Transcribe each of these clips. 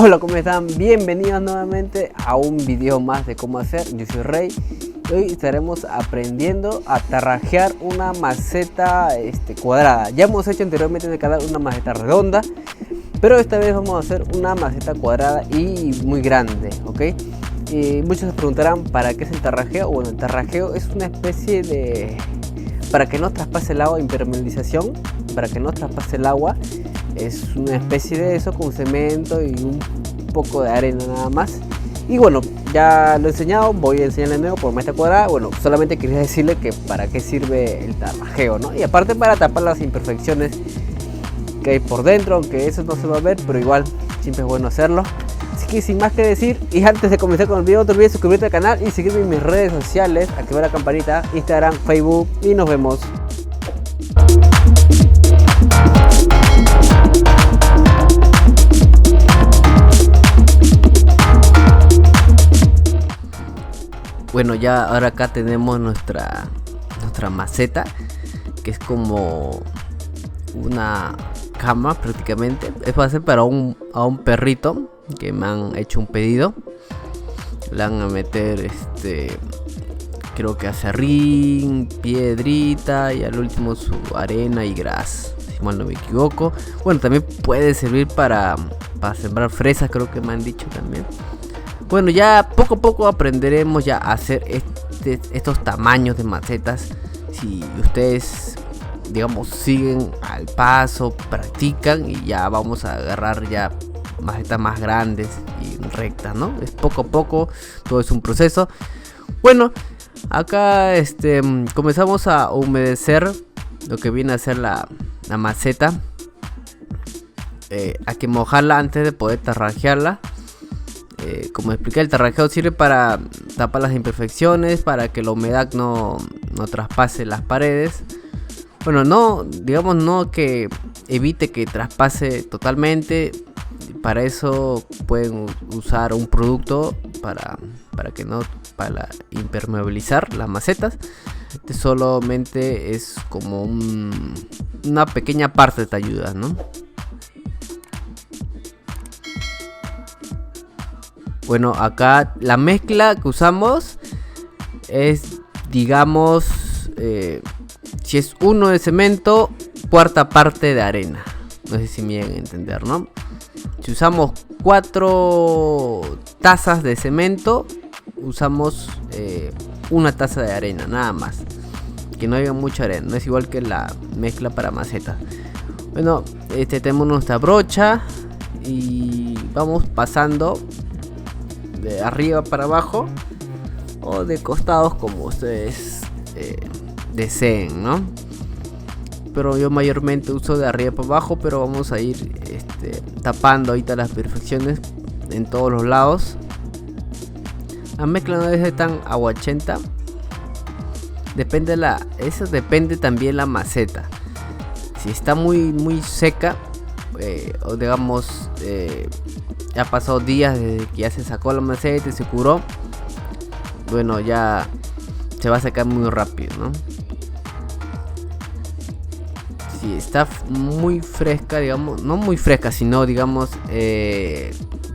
Hola, ¿cómo están? Bienvenidos nuevamente a un video más de cómo hacer. Yo soy Rey. Hoy estaremos aprendiendo a tarrajear una maceta cuadrada. Ya hemos hecho anteriormente en el canal una maceta redonda, pero esta vez vamos a hacer una maceta cuadrada y muy grande, ¿ok? Y muchos se preguntarán ¿para qué es el tarrajeo? Bueno, el tarrajeo es una especie de... para que no traspase el agua, impermeabilización, para que no traspase el agua. Es una especie de eso con cemento y un poco de arena nada más. Y bueno, ya lo he enseñado, voy a enseñarle de nuevo por maceta cuadrada. Bueno, solamente quería decirle que para qué sirve el tarrajeo, ¿no? Y aparte para tapar las imperfecciones que hay por dentro, aunque eso no se va a ver, pero igual siempre es bueno hacerlo. Así que sin más que decir, y antes de comenzar con el video, no te olvides suscribirte al canal y seguirme en mis redes sociales, activar la campanita, Instagram, Facebook, y nos vemos. Bueno, ya ahora acá tenemos nuestra maceta, que es como una cama prácticamente. Es para hacer para a un perrito que me han hecho un pedido. Le van a meter creo que acerrín, piedrita y al último su arena y gras, si mal no me equivoco. Bueno, también puede servir para sembrar fresas, creo que me han dicho también. Bueno, ya poco a poco aprenderemos ya a hacer estos tamaños de macetas. Si ustedes, digamos, siguen al paso, practican, y ya vamos a agarrar ya macetas más grandes y rectas, ¿no? Es poco a poco, todo es un proceso. Bueno, acá comenzamos a humedecer lo que viene a ser la maceta. Hay que mojarla antes de poder tarrajearla. Como expliqué, el tarrajeo sirve para tapar las imperfecciones, para que la humedad no traspase las paredes. Bueno, no que evite que traspase totalmente. Para eso pueden usar un producto para impermeabilizar las macetas. Solamente es como una pequeña parte de ayuda, ¿no? Bueno, acá la mezcla que usamos es, digamos, si es 1 de cemento, cuarta parte de arena. No sé si me llegan a entender, ¿no? Si usamos 4 tazas de cemento, usamos 1 taza de arena, nada más. Que no haya mucha arena, no es igual que la mezcla para macetas. Bueno, tenemos nuestra brocha y vamos pasando de arriba para abajo o de costados, como ustedes deseen, ¿no? Pero yo mayormente uso de arriba para abajo, pero vamos a ir tapando ahorita las imperfecciones en todos los lados. La mezcla no debe ser tan aguachenta. Eso depende también la maceta. Si está muy seca, o digamos ya pasó días desde que ya se sacó la maceta y se curó, bueno, ya se va a secar muy rápido, ¿no? Si está muy fresca, digamos, no muy fresca, sino digamos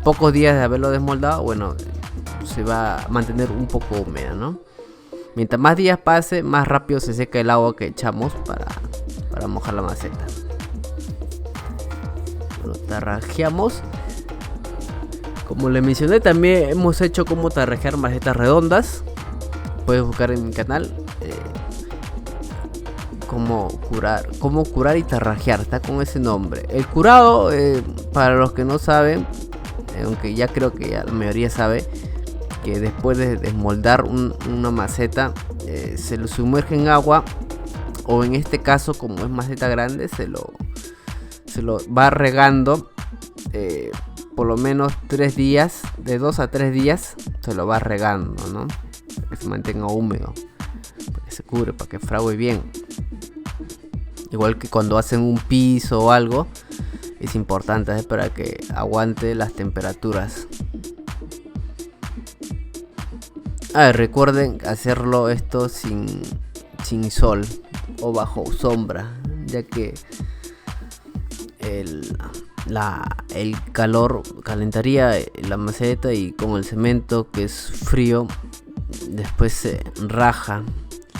pocos días de haberlo desmoldado, bueno, se va a mantener un poco húmeda, ¿no? Mientras más días pase, más rápido se seca el agua que echamos para mojar la maceta. Lo tarrajeamos. Como les mencioné, también hemos hecho cómo tarrajear macetas redondas. Puedes buscar en mi canal cómo curar y tarrajear, está con ese nombre. El curado, para los que no saben, aunque ya creo que ya la mayoría sabe, que después de desmoldar una maceta, se lo sumerge en agua, o en este caso, como es maceta grande, se lo va regando por lo menos 3 días, de 2 a 3 días se lo va regando, ¿no? Para que se mantenga húmedo, para que se cubre, para que frague bien. Igual que cuando hacen un piso o algo, es importante para que aguante las temperaturas. Recuerden hacerlo esto sin sol o bajo sombra, ya que el calor calentaría la maceta, y con el cemento, que es frío, después se raja,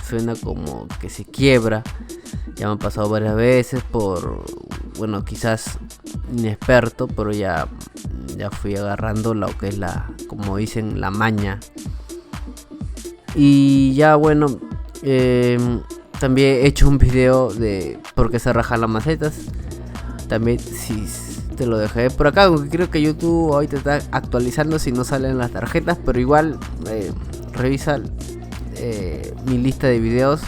suena como que se quiebra. Ya me ha pasado varias veces bueno, quizás inexperto, pero ya fui agarrando lo que es como dicen, la maña. Y ya bueno, también he hecho un video de por qué se rajan las macetas. También si te lo dejé por acá, aunque creo que YouTube ahorita está actualizando si no salen las tarjetas, pero igual revisa mi lista de videos,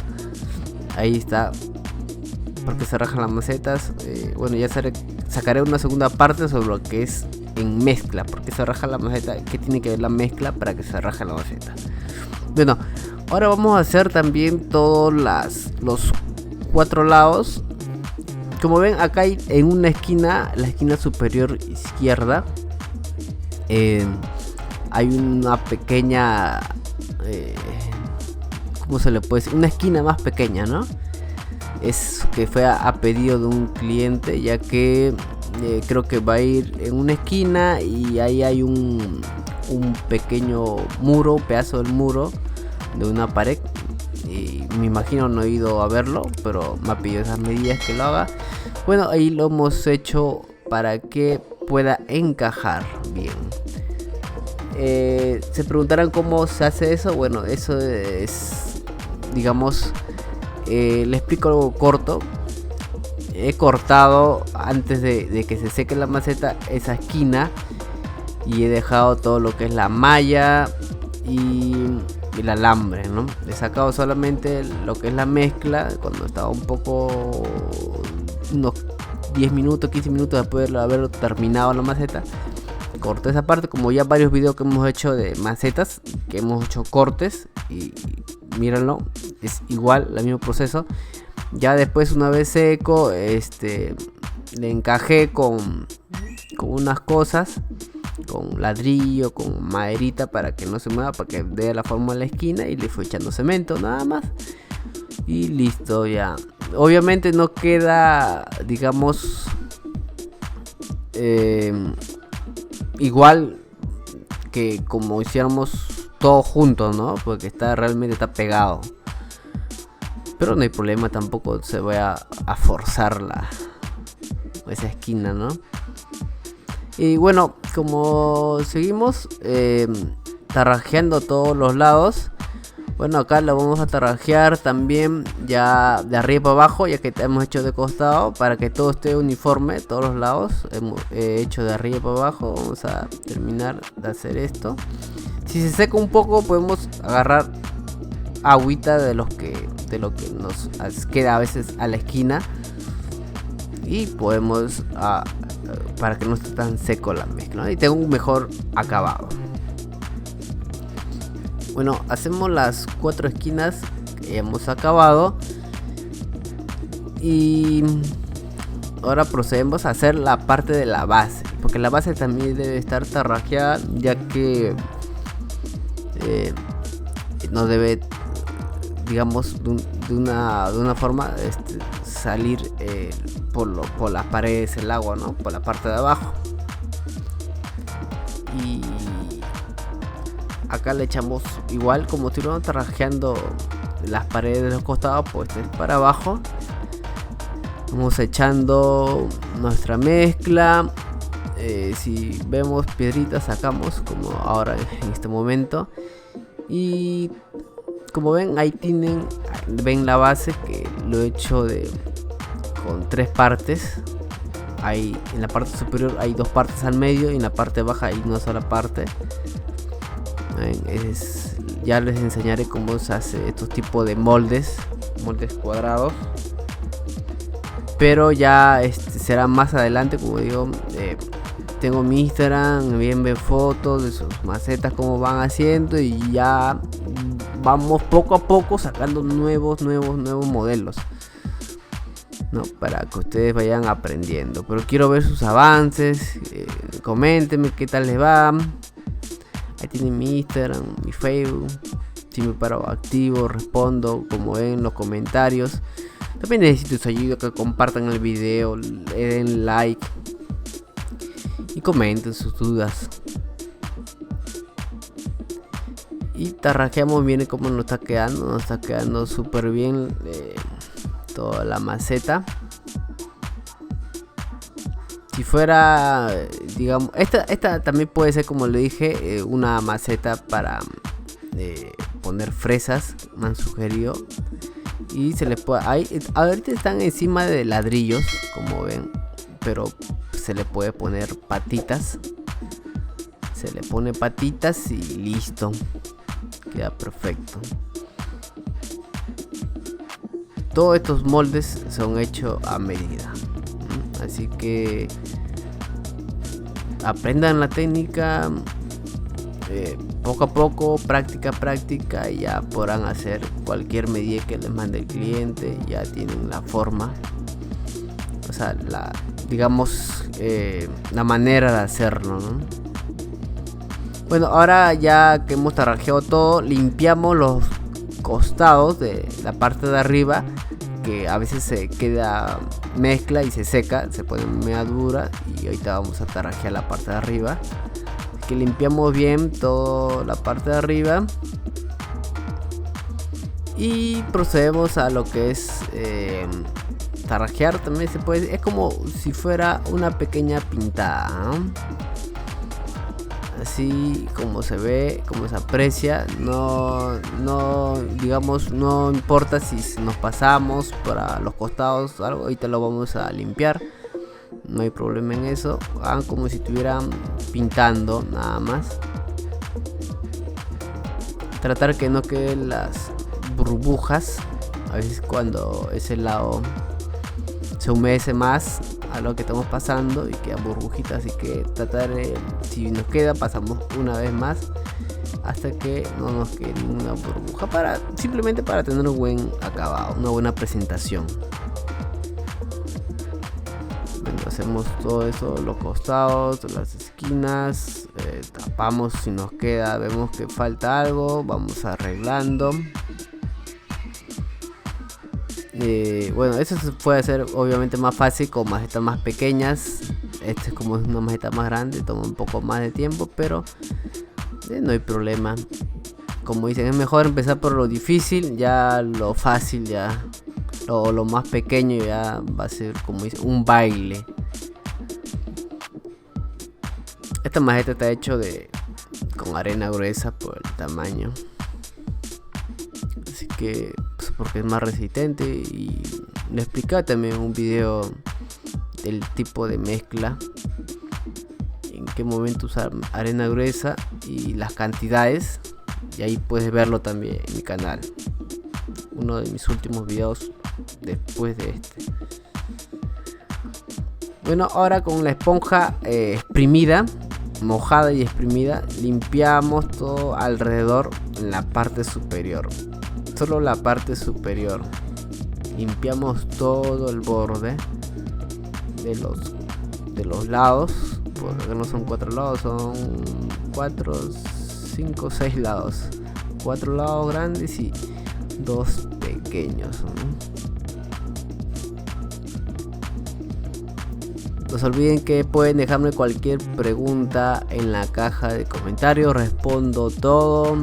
ahí está por qué se rajan las macetas. Bueno, ya sacaré una segunda parte sobre lo que es en mezcla, por qué se raja la maceta, qué tiene que ver la mezcla para que se raje la maceta. Bueno, ahora vamos a hacer también todos los 4 lados. Como ven, acá hay en una esquina, la esquina superior izquierda, hay una pequeña, ¿cómo se le puede decir? Una esquina más pequeña, ¿no? Es que fue a pedido de un cliente, ya que creo que va a ir en una esquina y ahí hay un pequeño muro, pedazo del muro de una pared. Y me imagino, no he ido a verlo, pero me ha pedido esas medidas que lo haga. Bueno, ahí lo hemos hecho para que pueda encajar bien. Se preguntarán cómo se hace eso. Bueno, eso es, digamos, le explico algo corto. He cortado antes de que se seque la maceta esa esquina, y he dejado todo lo que es la malla y el alambre, ¿no? He sacado solamente lo que es la mezcla cuando estaba un poco, unos 10 minutos, 15 minutos después de haber terminado la maceta. Corté esa parte, como ya varios videos que hemos hecho de macetas, que hemos hecho cortes, y mírenlo, es igual, el mismo proceso. Ya después, una vez seco, le encajé con unas cosas, con ladrillo, con maderita, para que no se mueva, para que dé la forma en la esquina, y le fui echando cemento nada más y listo. Ya obviamente no queda, digamos, igual que como hiciéramos todo junto, ¿no? Porque realmente está pegado, pero no hay problema, tampoco se vaya a forzar esa esquina, ¿no? Y bueno, como seguimos tarrajeando todos los lados, bueno, acá lo vamos a tarrajear también ya de arriba para abajo, ya que hemos hecho de costado, para que todo esté uniforme, todos los lados hemos hecho de arriba para abajo. Vamos a terminar de hacer esto. Si se seca un poco, podemos agarrar agüita de lo que nos queda a veces a la esquina, y podemos para que no esté tan seco la mezcla, ¿no? Y tenga un mejor acabado. Bueno, hacemos las 4 esquinas que hemos acabado, y ahora procedemos a hacer la parte de la base, porque la base también debe estar tarrajeada, ya que no debe, digamos, de una forma salir por las paredes el agua, ¿no? Por la parte de abajo. Y acá le echamos igual, como si lo tarrajeando las paredes de los costados, pues es para abajo. Vamos echando nuestra mezcla. Si vemos piedritas, sacamos, como ahora en este momento. Y como ven, ahí ven la base, que lo he hecho con 3 partes. Ahí en la parte superior hay 2 partes al medio, y en la parte baja hay una sola parte. Ya les enseñaré cómo se hace estos tipos de moldes cuadrados, pero ya será más adelante. Como digo, tengo mi Instagram, bien ven fotos de sus macetas, cómo van haciendo, y ya vamos poco a poco sacando nuevos modelos, ¿no? Para que ustedes vayan aprendiendo. Pero quiero ver sus avances, coméntenme qué tal les va. Ahí tienen mi Instagram, mi Facebook. Si me paro activo, respondo, como ven, en los comentarios. También necesito su ayuda, que compartan el video, le den like, y comenten sus dudas. Y tarrajeamos bien cómo nos está quedando súper bien toda la maceta. Si fuera, digamos, esta también puede ser, como le dije, una maceta para poner fresas, me han sugerido. Y se les puede, ahorita están encima de ladrillos, como ven, pero se le puede poner patitas. Se le pone patitas y listo. Queda perfecto. Todos estos moldes son hechos a medida. Así que aprendan la técnica. Poco a poco, práctica, y ya podrán hacer cualquier medida que les mande el cliente. Ya tienen la forma, o sea, digamos, la manera de hacerlo, ¿no? Bueno, ahora ya que hemos tarrajeado todo, limpiamos los costados de la parte de arriba, que a veces se queda mezcla y se seca, se pone media dura, y ahorita vamos a tarrajear la parte de arriba. Que limpiamos bien toda la parte de arriba y procedemos a lo que es tarrajear. También se puede, es como si fuera una pequeña pintada, ¿no? Así como se ve, como se aprecia. No digamos, no importa si nos pasamos para los costados o algo, ahorita lo vamos a limpiar. No hay problema en eso. Hagan como si estuvieran pintando, nada más. Tratar que no queden las burbujas. A veces cuando ese lado se humedece más a lo que estamos pasando y quedan burbujitas. Así que tratar, si nos queda, pasamos una vez más hasta que no nos quede ninguna burbuja, simplemente para tener un buen acabado, una buena presentación. Hacemos todo eso, los costados, las esquinas, tapamos si nos queda, vemos que falta algo, vamos arreglando. Bueno, eso se puede hacer obviamente más fácil con macetas más pequeñas. Este, como es una maceta más grande, toma un poco más de tiempo, pero no hay problema. Como dicen, es mejor empezar por lo difícil, ya lo fácil, ya lo más pequeño ya va a ser, como dice, un baile. Esta maceta está hecho con arena gruesa por el tamaño, así que pues, porque es más resistente. Y le explicaba también en un video del tipo de mezcla, en qué momento usar arena gruesa y las cantidades, y ahí puedes verlo también en mi canal, uno de mis últimos videos después de este. Bueno, ahora con la esponja exprimida, mojada y exprimida, limpiamos todo alrededor en la parte superior, solo la parte superior. Limpiamos todo el borde de los lados, porque no son 4 lados, son 4, 5, 6 lados. 4 lados grandes y 2 pequeños, ¿no? No se olviden que pueden dejarme cualquier pregunta en la caja de comentarios, respondo todo.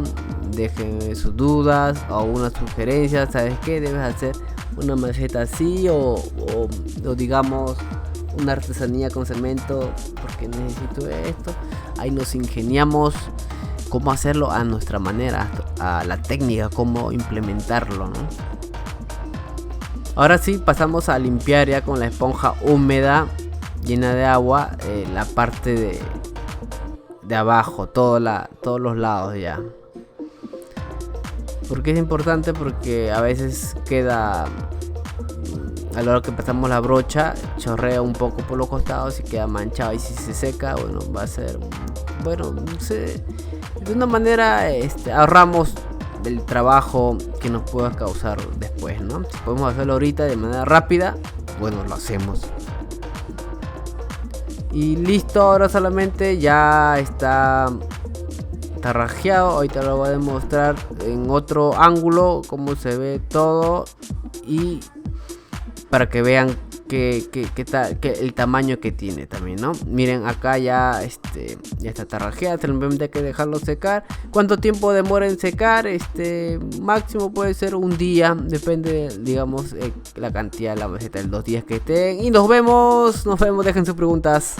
Déjenme sus dudas o una sugerencia. ¿Sabes qué? Debes hacer una maceta así o digamos una artesanía con cemento porque necesito esto. Ahí nos ingeniamos cómo hacerlo a nuestra manera, a la técnica, cómo implementarlo, ¿no? Ahora sí, pasamos a limpiar ya con la esponja húmeda llena de agua la parte de abajo, todos los lados ya. ¿Por qué es importante? Porque a veces queda, a la hora que pasamos la brocha, chorrea un poco por los costados y queda manchado, y si se seca, bueno, va a ser, bueno, de una manera ahorramos del trabajo que nos pueda causar después, ¿no? Si podemos hacerlo ahorita de manera rápida, bueno, lo hacemos. Y listo, ahora solamente ya está tarrajeado. Ahorita lo voy a demostrar en otro ángulo cómo se ve todo, y para que vean que el tamaño que tiene también, ¿no? Miren, acá ya ya está tarrajeada, simplemente hay que dejarlo secar. ¿Cuánto tiempo demora en secar? Máximo puede ser un día, depende, digamos, la cantidad de la maceta, los días que estén. Y nos vemos, dejen sus preguntas.